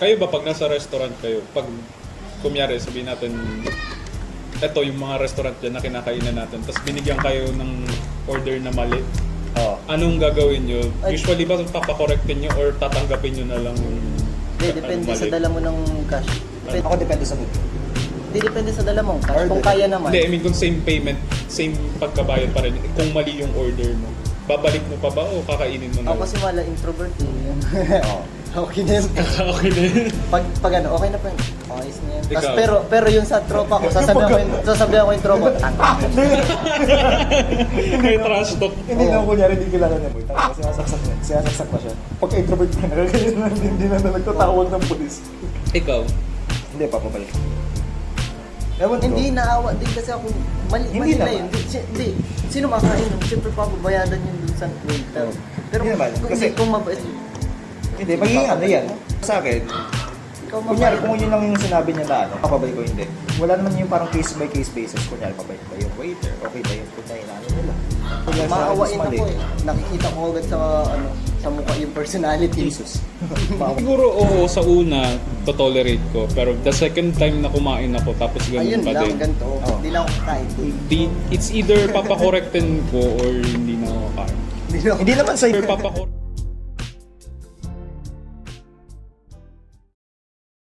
Kayo ba pag nasa restaurant kayo, pag kumyari sabihin natin, eto yung mga restaurant dyan na kinakainan natin, tapos binigyan kayo ng order na mali, Oo. anong gagawin nyo? Usually ba papakorrektin nyo or tatanggapin nyo na lang yung Depende mali? sa dala mo ng cash. Ako depende sa mood. Hindi depende sa dala mong cash. Order. Kung kaya naman. Hindi, I mean kung same payment, same pagkabayad pa rin, kung mali yung order mo, babalik mo pa ba o kakainin mo na Ako kasi wala introvert eh. Oo. Okay na yun. okay na yun. Pag ano, okay na po yun. Ayos na yan. Tas, Ikaw? pero yung sa tropa ko, sasabihan ko yung tropa ko, tanga. May trash talk. Hindi naman kunyari hindi kilala niya mo. Tapos sinasaksak pa siya. Pagka introvert ka na, ganyan na hindi na nagtatawag ng pulis. Ikaw? Hindi, papabalik. Ewan ko. Hindi, naawa din kasi ako. Mali Hindi na naman. yun. Hindi. Sino makakainom? Siyempre papabayadan yun dun sa waiter. Pero Hindi naman, kasi- kung mabait, Hindi, magiging ano yan. Sa akin, ikaw kunyari mabait. kung yun lang yung sinabi niya na ano, papabalik ko hindi. Wala naman yung parang case by case basis. Kunyari, papabalik ba yung waiter? Okay ba yung pagkain namin nila? Kunyari, sa akin, Maawain mas mali. ako eh. Nakikita ko agad sa sa mukha yung personality. Jesus. Maawa. Siguro oo, sa una, to-tolerate ko. Pero the second time na kumain ako, tapos Ayun ganun pa lang, din. ganito. Oo. Hindi lang ako kakain. It's either papakorrektin ko or hindi na ako kain. Hindi lang ako Hindi naman sa Or papakorrektin